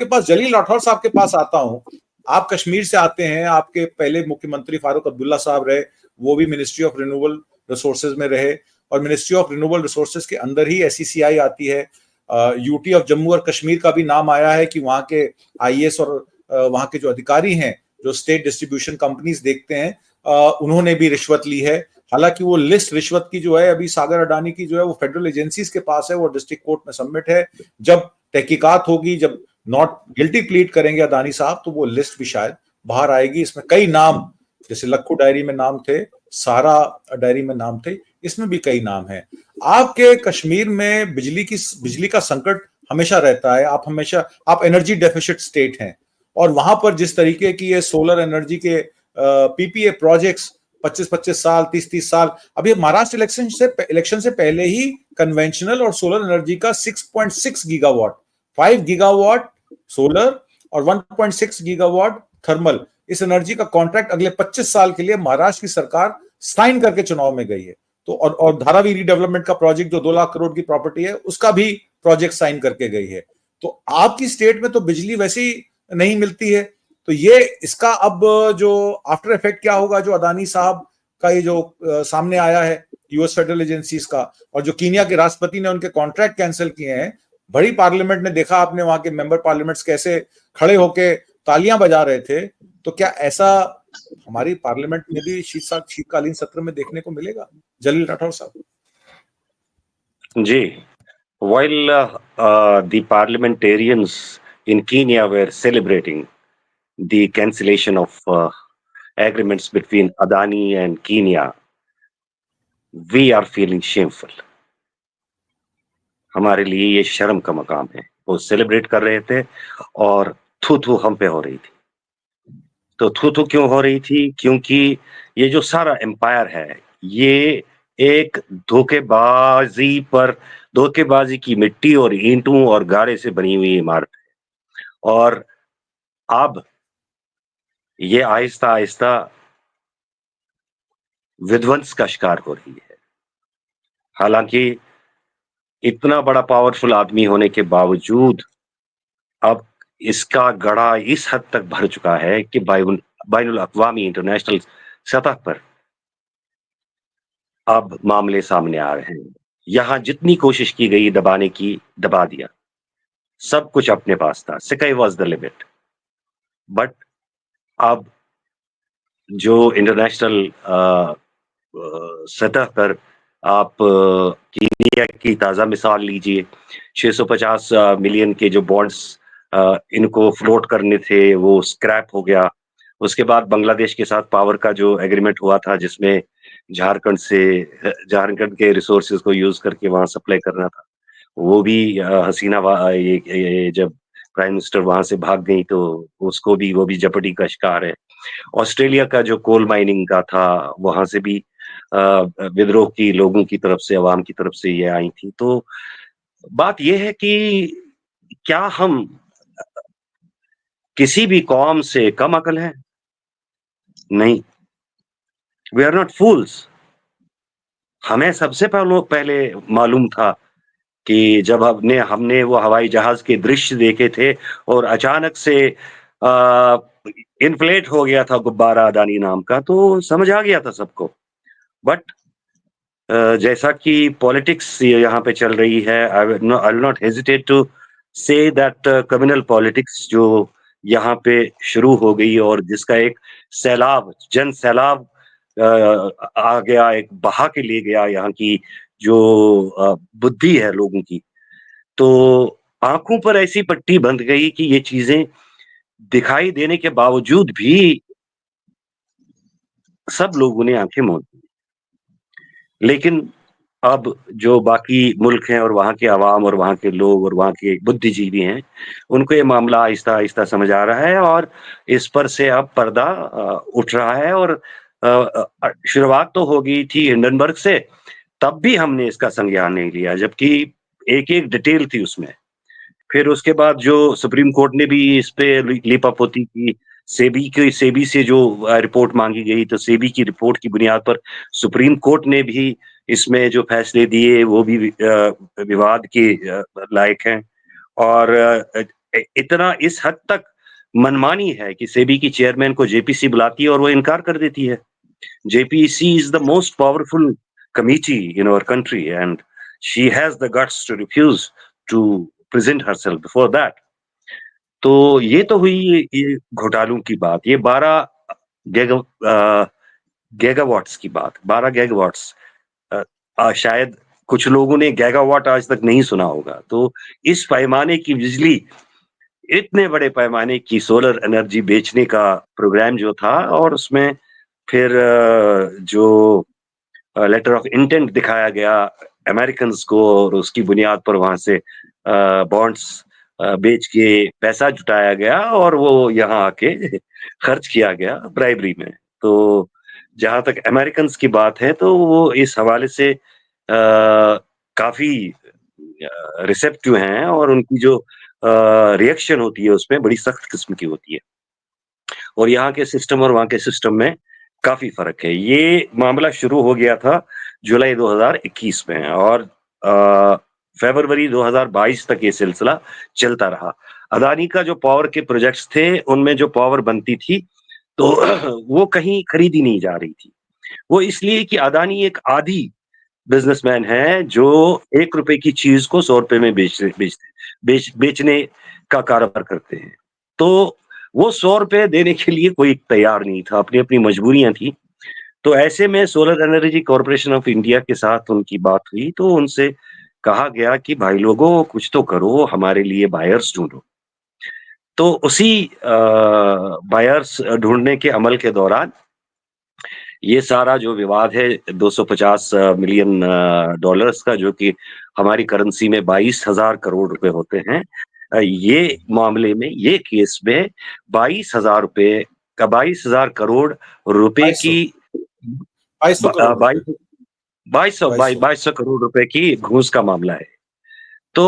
आपके पास जलील राठौर साहब के पास आता हूँ। आप कश्मीर से आते हैं, आपके पहले मुख्यमंत्री फारूक अब्दुल्ला साहब रहे, वो भी मिनिस्ट्री ऑफ रिन्यूएबल रिसोर्सेज में रहे, और मिनिस्ट्री ऑफ रिन्यूएबल रिसोर्सेज के अंदर ही SECI आती है। यूटी ऑफ जम्मू और कश्मीर का भी नाम आया है कि वहाँ के IAS और वहाँ के जो अधिकारी हैं, जो स्टेट डिस्ट्रीब्यूशन कंपनीज देखते हैं, उन्होंने भी रिश्वत ली है। हालांकि वो लिस्ट रिश्वत की जो है अभी सागर अडानी की जो है वो फेडरल एजेंसीज के पास है, वो डिस्ट्रिक्ट कोर्ट में सबमिट है। जब तहकीकात होगी, जब नॉट गिल्टी प्लीड करेंगे अडानी साहब, तो वो लिस्ट भी शायद बाहर आएगी। इसमें कई नाम, जैसे लक्खू डायरी में नाम थे, सारा डायरी में नाम थे, इसमें भी कई नाम हैं। आपके कश्मीर में बिजली का संकट हमेशा रहता है। आप एनर्जी डेफिसिट स्टेट हैं, और वहां पर जिस तरीके की ये सोलर एनर्जी के PPA प्रोजेक्ट्स 25-25 साल, 30-30 साल, अभी महाराष्ट्र इलेक्शन से पहले ही कन्वेंशनल और सोलर एनर्जी का 6.6 गीगावाट, 5 गीगावाट सोलर और 1.6 गीगावाट थर्मल, इस एनर्जी का कॉन्ट्रैक्ट अगले 25 साल के लिए महाराष्ट्र की सरकार साइन करके चुनाव में गई है। तो और धारावी रीडेवलपमेंट का प्रोजेक्ट जो 2 लाख करोड़ की प्रॉपर्टी है, उसका भी प्रोजेक्ट साइन करके गई है। तो आपकी स्टेट में तो बिजली वैसे ही नहीं मिलती है, तो ये इसका अब जो आफ्टर इफेक्ट क्या होगा, जो अदानी साहब का ये जो सामने आया है US फेडरल एजेंसीज का, और जो कीनिया के राष्ट्रपति ने उनके कॉन्ट्रैक्ट कैंसिल किए हैं। बड़ी पार्लियामेंट ने देखा आपने, वहां के मेंबर पार्लियामेंट्स कैसे खड़े होके तालियां बजा रहे थे। तो क्या ऐसा हमारी पार्लियामेंट में भी शीतकालीन सत्र में देखने को मिलेगा, जलील राठौर साहब? जी, while the parliamentarians in Kenya were celebrating the cancellation of agreements between Adani and Kenya, we are feeling shameful. हमारे लिए ये शर्म का मकाम है। वो सेलिब्रेट कर रहे थे और थू-थू हम पे हो रही थी। तो थू-थू क्यों हो रही थी? क्योंकि ये जो सारा एम्पायर है, ये एक धोखेबाजी की मिट्टी और ईंटों और गारे से बनी हुई इमारत है, और अब ये आहिस्ता-आहिस्ता विध्वंस का शिकार हो रही है। हालांकि इतना बड़ा पावरफुल आदमी होने के बावजूद अब इसका गड़ा इस हद तक भर चुका है कि बैनुल अक़वामी इंटरनेशनल सतह पर अब मामले सामने आ रहे हैं। यहाँ जितनी कोशिश की गई दबाने की, दबा दिया। सब कुछ अपने पास था। Sky was the limit. But अब जो इंटरनेशनल सतह पर आप कीनिया की ताज़ा मिसाल लीजिए, 650 मिलियन के जो बॉन्ड्स इनको फ्लोट करने थे, वो स्क्रैप हो गया। उसके बाद बांग्लादेश के साथ पावर का जो एग्रीमेंट हुआ था, जिसमें झारखंड के रिसोर्सेज को यूज़ करके वहाँ सप्लाई करना था, वो भी हसीना ये जब प्राइम मिनिस्टर वहाँ से भाग गई, तो वो भी जेपटी का शिकार है। ऑस्ट्रेलिया का जो कोल माइनिंग का था, वहाँ से भी विद्रोह की लोगों की तरफ से, अवाम की तरफ से ये आई थी। तो बात ये है कि क्या हम किसी भी कौम से कम अकल हैं? नहीं। वी आर नॉट फूल्स। हमें सबसे पहले मालूम था कि जब हमने वो हवाई जहाज के दृश्य देखे थे और अचानक से इन्फ्लेट हो गया था गुब्बारा अदानी नाम का, तो समझ आ गया था सबको। बट जैसा कि पॉलिटिक्स यहाँ पे चल रही है, I will not hesitate to say that communal politics जो यहाँ पे शुरू हो गई, और जिसका एक जन सैलाब आ गया, एक बहा के ले गया यहाँ की जो बुद्धि है लोगों की। तो आंखों पर ऐसी पट्टी बंध गई कि ये चीजें दिखाई देने के बावजूद भी सब लोगों ने आंखें मूंद दी। लेकिन अब जो बाकी मुल्क हैं और वहाँ के अवाम और वहाँ के लोग और वहाँ के बुद्धिजीवी हैं, उनको ये मामला आहिस्ता-आहिस्ता समझ आ रहा है, और इस पर से अब पर्दा उठ रहा है। और शुरुआत तो हो गई थी हिंडनबर्ग से, तब भी हमने इसका संज्ञान नहीं लिया, जबकि एक-एक डिटेल थी उसमें। फिर उसके बाद जो सुप्रीम कोर्ट ने भी इस पे लीपापोती की, सेबी से जो रिपोर्ट मांगी गई, तो सेबी की रिपोर्ट की बुनियाद पर सुप्रीम कोर्ट ने भी इसमें जो फैसले दिए, वो भी विवाद के लायक हैं। और इतना इस हद तक मनमानी है कि सेबी की चेयरमैन को जेपीसी बुलाती है और वो इनकार कर देती है। JPC is the most powerful committee in our country, and she has the guts to refuse to present herself before that. तो ये तो हुई ये घोटालों की बात। ये 12 गीगा गीगावाट्स की बात, 12 गीगावाट्स। शायद कुछ लोगों ने गीगावाट आज तक नहीं सुना होगा। तो इस पैमाने की बिजली, इतने बड़े पैमाने की सोलर एनर्जी बेचने का प्रोग्राम जो था, और उसमें फिर जो लेटर ऑफ इंटेंट दिखाया गया अमेरिकन्स को, और उसकी बुनियाद पर वहां से बॉन्ड्स बेच के पैसा जुटाया गया और वो यहाँ आके खर्च किया गया ब्राइबरी में। तो जहां तक अमेरिकन्स की बात है तो वो इस हवाले से काफी रिसेप्टिव हैं, और उनकी जो रिएक्शन होती है उसमें बड़ी सख्त किस्म की होती है। और यहाँ के सिस्टम और वहाँ के सिस्टम में काफी फर्क है। ये मामला शुरू हो गया था जुलाई 2021 में, और फरवरी 2022 तक ये सिलसिला चलता रहा। अदानी का जो पावर के प्रोजेक्ट्स थे, उनमें जो पावर बनती थी तो वो कहीं खरीदी नहीं जा रही थी। वो इसलिए कि अदानी एक आदी बिजनेसमैन है जो ₹1 की चीज को ₹100 में बेचने का कारोबार करते हैं। तो वो ₹100 देने के लिए कोई तैयार नहीं था, अपनी-अपनी मजबूरियाँ थी। तो ऐसे में solar energy corporation of India के साथ उनकी बात हुई, तो उनसे कहा गया कि भाई लोगों कुछ तो करो, हमारे लिए बायर्स ढूँढो। तो उसी बायर्स ढूँढने के अमल के दौरान ये सारा जो विवाद है 250 मिलियन डॉलर्स का, जो कि हमारी करेंसी में 22,000 करोड़ रुपए होते हैं, ये मामले में, ये केस में 22,000 रुपए का 22,000 करोड़ रुपए 2200 की 2200 करोड़ रुपए 2200 करोड़ रुपए की घूस का मामला है। तो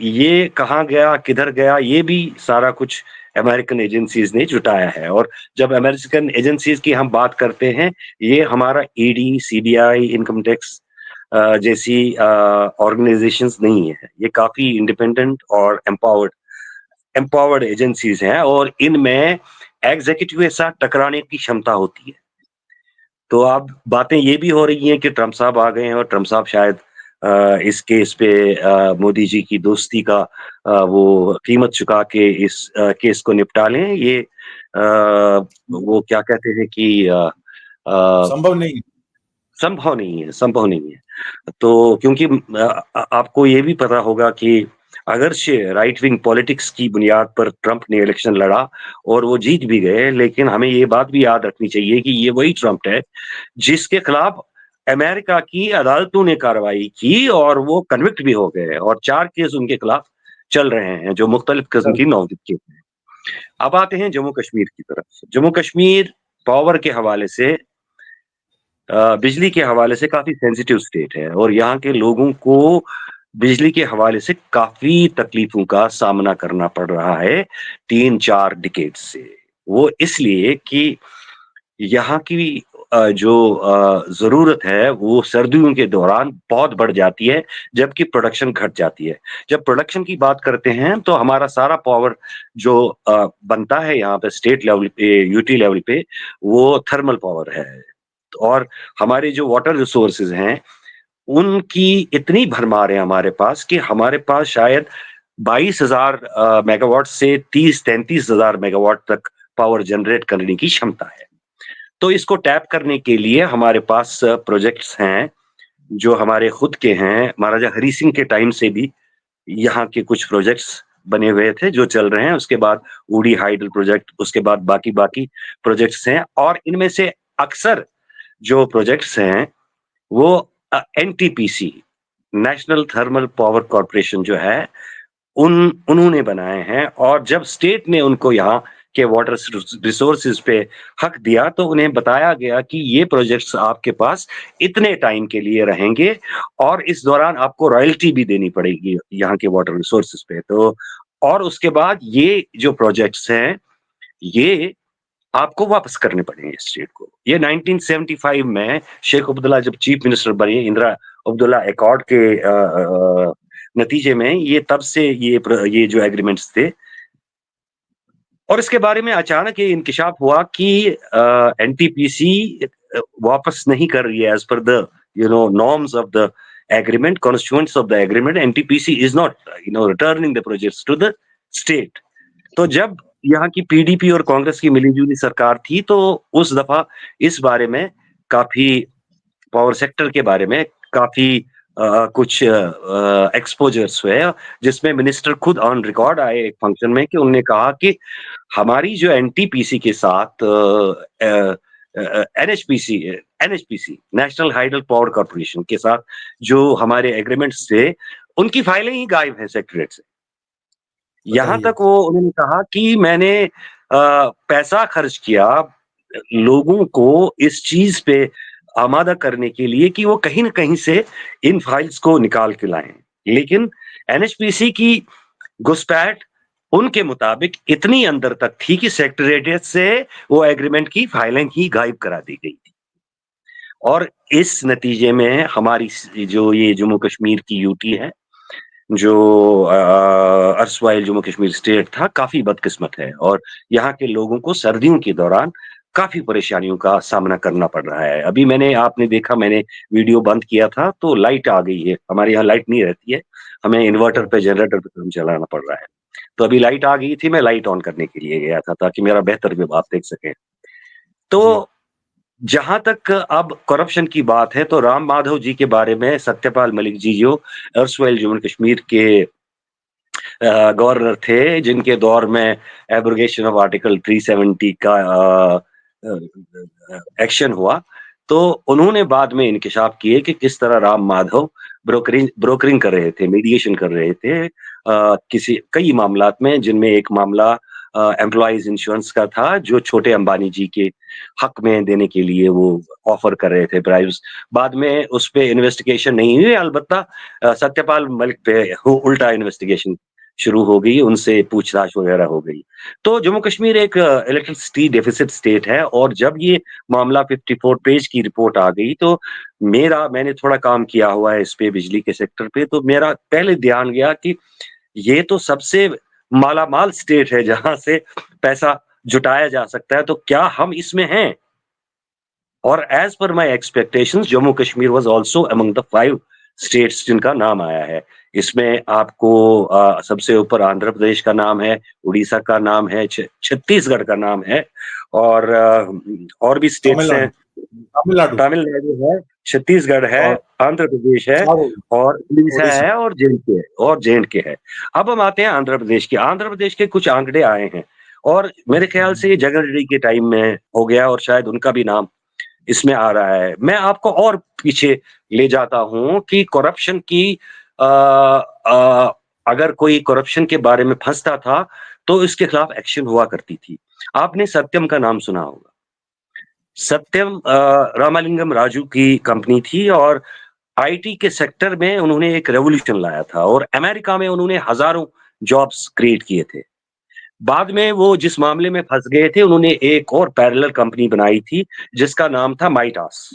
ये कहाँ गया, किधर गया, ये भी सारा कुछ अमेरिकन एजेंसीज ने जुटाया है। और जब अमेरिकन एजेंसीज की हम बात करते हैं, ये हमारा ईडी, सीबीआई, इनकम टैक्स जैसी ऑर्गेनाइजेशंस नहीं है। ये काफी इंडिपेंडेंट और एम्पावर्ड एजेंसीज हैं, और इनमें एग्जीक्यूटिव के साथ टकराने की क्षमता होती है। तो अब बातें ये भी हो रही हैं कि ट्रम्प साहब आ गए हैं, और ट्रम्प साहब शायद इस केस पे मोदी जी की दोस्ती का वो कीमत चुका के इस केस को निपटा लें। ये वो क्या कहते हैं कि संभव नहीं है। संभव नहीं है, संभव नहीं है। तो क्योंकि आपको ये भी पता होगा कि अगरचे राइट विंग पॉलिटिक्स की बुनियाद पर ट्रंप ने इलेक्शन लड़ा और वो जीत भी गए, लेकिन हमें ये बात भी याद रखनी चाहिए कि ये वही ट्रंप है जिसके खिलाफ अमेरिका की अदालतों ने कार्रवाई की, और वो कन्विक्ट भी हो गए, और 4 केस उनके खिलाफ चल रहे हैं जो मुख्तलिफ किस्म की नौदिक केस हैं। अब आते हैं जम्मू कश्मीर की तरफ। जम्मू कश्मीर पावर के हवाले से, बिजली के हवाले से काफ़ी सेंसिटिव स्टेट है, और यहाँ के लोगों को बिजली के हवाले से काफ़ी तकलीफ़ों का सामना करना पड़ रहा है 3-4 डिकेड से। वो इसलिए कि यहाँ की जो ज़रूरत है वो सर्दियों के दौरान बहुत बढ़ जाती है, जबकि प्रोडक्शन घट जाती है। जब प्रोडक्शन की बात करते हैं तो हमारा सारा पावर जो बनता है यहाँ पे स्टेट लेवल पे, यूटी लेवल पे, वो थर्मल पावर है। और हमारे जो वाटर रिसोर्सेज हैं, उनकी इतनी भरमार है हमारे पास कि हमारे पास शायद 22,000 मेगावाट से 30-33,000 मेगावाट तक पावर जनरेट करने की क्षमता है। तो इसको टैप करने के लिए हमारे पास प्रोजेक्ट्स हैं, जो हमारे खुद के हैं। महाराजा हरि सिंह के टाइम से भी यहाँ के कुछ प्रोजेक्ट्स बने हुए थे जो चल रहे हैं। उसके बाद ऊडी हाइडल प्रोजेक्ट, उसके बाद बाकी प्रोजेक्ट्स हैं, और इनमें से अक्सर जो प्रोजेक्ट्स हैं वो NTPC, national thermal power corporation जो है, उन्होंने बनाए हैं। और जब स्टेट ने उनको यहाँ के वाटर रिसोर्सेज पे हक दिया तो उन्हें बताया गया कि ये प्रोजेक्ट्स आपके पास इतने टाइम के लिए रहेंगे, और इस दौरान आपको रॉयल्टी भी देनी पड़ेगी यहाँ के वाटर रिसोर्सेज पे। तो और उसके बाद ये जो प्रोजेक्ट्स हैं, ये आपको वापस करने पड़ेंगे स्टेट को। ये 1975 में शेख अब्दुल्ला जब चीफ मिनिस्टर बने, इंदिरा अब्दुल्ला एकॉर्ड के नतीजे में ये तब से ये जो एग्रीमेंट्स थे और इसके बारे में अचानक ये इंकशाफ हुआ कि एनटीपीसी वापस नहीं कर रही है as per the norms of the agreement, constituents of the agreement, NTPC is not returning the projects to the state. तो जब यहाँ की पीडीपी और कांग्रेस की मिली-जुली सरकार थी, तो उस दफ़ा इस बारे में काफ़ी पावर सेक्टर के बारे में काफ़ी कुछ एक्सपोज़र्स हुए, जिसमें मिनिस्टर खुद ऑन रिकॉर्ड आए एक फंक्शन में कि उन्होंने कहा कि हमारी जो एनटीपीसी के साथ NHPC NHPC national hydel power corporation के साथ जो हमारे एग्रीमेंट्स थे, उनकी फाइलें ही गायब हैं सेक्रेटरीट से। यहाँ बताइए। तक वो उन्होंने कहा कि मैंने पैसा खर्च किया लोगों को इस चीज़ पे आमादा करने के लिए कि वो कहीं न कहीं से इन फाइल्स को निकाल के लाएँ। लेकिन एनएचपीसी की घुसपैठ उनके मुताबिक इतनी अंदर तक थी कि सेक्रेटेरिएट से वो एग्रीमेंट की फाइलें ही गायब करा दी गई थी। और इस नतीजे में हमारी जो ये जम्मू कश्मीर की यूटी है, जो अर्सवाइल जम्मू कश्मीर स्टेट था, काफ़ी बदकिस्मत है और यहाँ के लोगों को सर्दियों के दौरान काफ़ी परेशानियों का सामना करना पड़ रहा है। अभी आपने देखा मैंने वीडियो बंद किया था तो लाइट आ गई है। हमारे यहाँ लाइट नहीं रहती है, हमें इन्वर्टर ओह! पे जनरेटर पे काम चलाना पड़ रहा है। तो अभी लाइट आ गई थी, मैं लाइट ऑन करने के लिए गया था ताकि मेरा बेहतर व्यू आप देख सकें। जी, तो जहाँ तक अब करप्शन की बात है, तो राम माधव जी के बारे में सत्यपाल मलिक जी जो अर्सवाइल जम्मू कश्मीर के गवर्नर थे, जिनके दौर में एब्रोगेशन ऑफ आर्टिकल 370 का एक्शन हुआ, तो उन्होंने बाद में इंकशाफ किए कि किस तरह राम माधव ब्रोकरिंग ब्रोकरिंग कर रहे थे, मीडिएशन कर रहे थे किसी कई मामलात में, जिनमें एक मामला एम्प्लॉइज़ इंश्योरेंस का था, जो छोटे अंबानी जी के हक में देने के लिए वो ऑफर कर रहे थे ब्राइब्स। बाद में उस पे इन्वेस्टिगेशन नहीं हुई, अलबत्ता सत्यपाल मलिक पे उल्टा इन्वेस्टिगेशन शुरू हो गई, उनसे पूछताछ वगैरह हो गई। तो जम्मू कश्मीर एक इलेक्ट्रिसिटी डेफिसिट स्टेट है और जब ये मामला 54 पेज की रिपोर्ट आ गई, तो मैंने थोड़ा काम किया हुआ है इस पे बिजली के सेक्टर पे, तो मेरा पहले ध्यान गया कि ये तो सबसे मालामाल स्टेट है जहाँ से पैसा जुटाया जा सकता है, तो क्या हम इसमें हैं? और as per my expectations Jammu Kashmir was also among the 5 states जिनका नाम आया है। इसमें आपको सबसे ऊपर आंध्र प्रदेश का नाम है, उड़ीसा का नाम है, छत्तीसगढ़ का नाम है और और भी स्टेट्स हैं। तमिलनाडु तमिलनाडु तमिलनाडु है, छत्तीसगढ़ है, और आंध्र प्रदेश है और और उड़ीसा ओडिशा। है और जे-एंड-के है। अब हम आते हैं आंध्र प्रदेश की। आंध्र प्रदेश के कुछ आंकड़े आए हैं और मेरे ख्याल से ये जगन रेड्डी के टाइम में हो गया और शायद उनका भी नाम इसमें आ रहा है। मैं आपको और पीछे ले जाता हूँ कि करप्शन की अगर कोई करप्शन के बारे में फँसता था, तो इसके खिलाफ एक्शन हुआ करती थी। आपने सत्यम का नाम सुना होगा। सत्यम रामालिंगम राजू की कंपनी थी और आईटी के सेक्टर में उन्होंने एक रेवोल्यूशन लाया था और अमेरिका में उन्होंने हज़ारों जॉब्स क्रिएट किए थे। बाद में वो जिस मामले में फँस गए थे, उन्होंने एक और पैरेलल कंपनी बनाई थी, जिसका नाम था माइटास।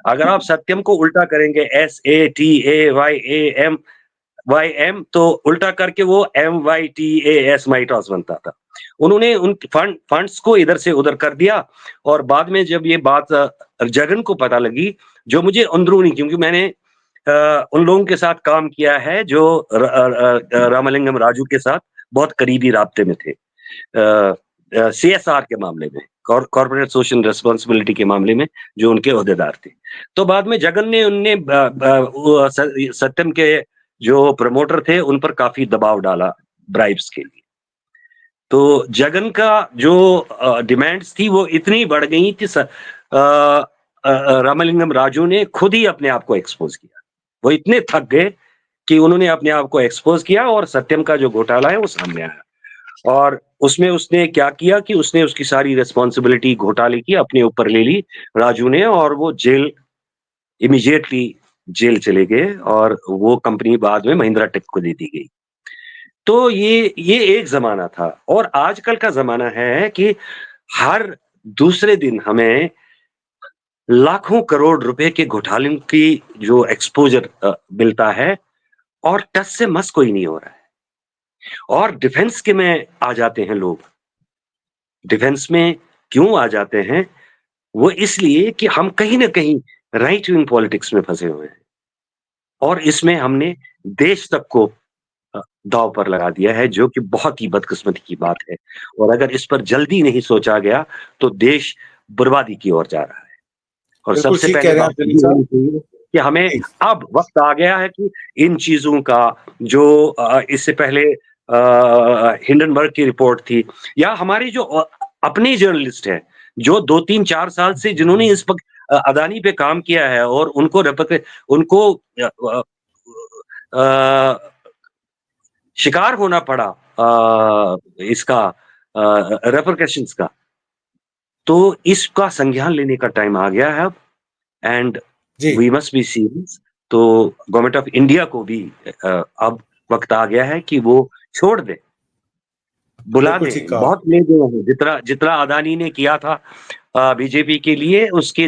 अगर आप सत्यम को उल्टा करेंगे SATAYAM तो उल्टा करके वो MYTAS माइटास बनता था। उन्होंने उन फंड्स को इधर से उधर कर दिया और बाद में जब ये बात जगन को पता लगी, जो मुझे अंदरूनी क्योंकि मैंने उन लोगों के साथ काम किया है जो रामालिंगम राजू के साथ बहुत करीबी राब्ते में थे। सीएसआर के मामले में, कॉर्पोरेट सोशल रिस्पांसिबिलिटी के मामले में जो उनके ओहदेदार थे। तो बाद में जगन ने उनने सत्यम के जो प्रमोटर थे, उन पर काफ़ी दबाव डाला ब्राइब्स के लिए। तो जगन का जो डिमांड्स थी वो इतनी बढ़ गई कि रामालिंगम राजू ने खुद ही अपने आप को एक्सपोज़ किया। वो इतने थक गए कि उन्होंने अपने आप को एक्सपोज़ किया और सत्यम का जो घोटाला है वो सामने आया। और उसमें उसने क्या किया कि उसने उसकी सारी रिस्पॉन्सिबिलिटी घोटाले की अपने ऊपर ले ली राजू ने और वो इमीडिएटली जेल चले गए और वो कंपनी बाद में महिंद्रा टेक को दे दी गई। तो ये एक ज़माना था और आजकल का ज़माना है कि हर दूसरे दिन हमें लाखों करोड़ रुपए के घोटालों की जो एक्सपोज़र मिलता है और टस से मस कोई नहीं हो रहा है। और डिफेंस के में आ जाते हैं लोग। डिफेंस में क्यों आ जाते हैं? वो इसलिए कि हम कहीं न कहीं राइट विंग पॉलिटिक्स में फँसे हुए हैं और इसमें हमने देश तक को दाँव पर लगा दिया है, जो कि बहुत ही बदकिस्मती की बात है और अगर इस पर जल्दी नहीं सोचा गया, तो देश बर्बादी की ओर जा रहा है। और बिल्कुल सबसे ठीक कह पहले रहे हैं बात आप जलील ये साहब। होनी चाहिए कि हमें जी, अब वक़्त आ गया है कि इन चीज़ों का जो इससे पहले हिंडनबर्ग की रिपोर्ट थी या हमारी जो अपनी जर्नलिस्ट हैं, जो 2-3 4 साल से जिन्होंने इस वक़्त अदानी पे काम किया है और उनको उनको अ, शिकार होना पड़ा इसका रेपरकशंस का। तो इसका संज्ञान लेने का टाइम आ गया है अब एंड जी, वी मस्ट बी सीरियस। तो गवर्नमेंट ऑफ इंडिया को भी अब वक़्त आ गया है कि वो छोड़ दे, बुला बिल्कुल दें, ठीक कहा बहुत आपने। ले गए हैं, जितना जितना अदानी ने किया था बीजेपी के लिए उसके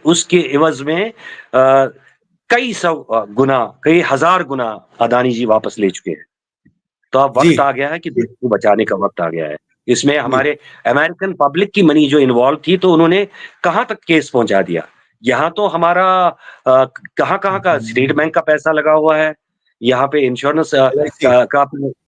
उसके इवज़ में कई सौ गुना, कई हज़ार गुना अदानी जी वापस ले चुके हैं। तो अब जी, वक़्त आ गया है कि देश को बचाने का वक़्त आ गया है। इसमें जी, हमारे अमेरिकन पब्लिक की मनी जो इन्वॉल्व थी, तो उन्होंने कहाँ तक केस पहुँचा दिया। यहाँ तो हमारा कहाँ-कहाँ का स्टेट बैंक का पैसा लगा हुआ है, यहाँ पे इंश्योरेंस एलआईसी। का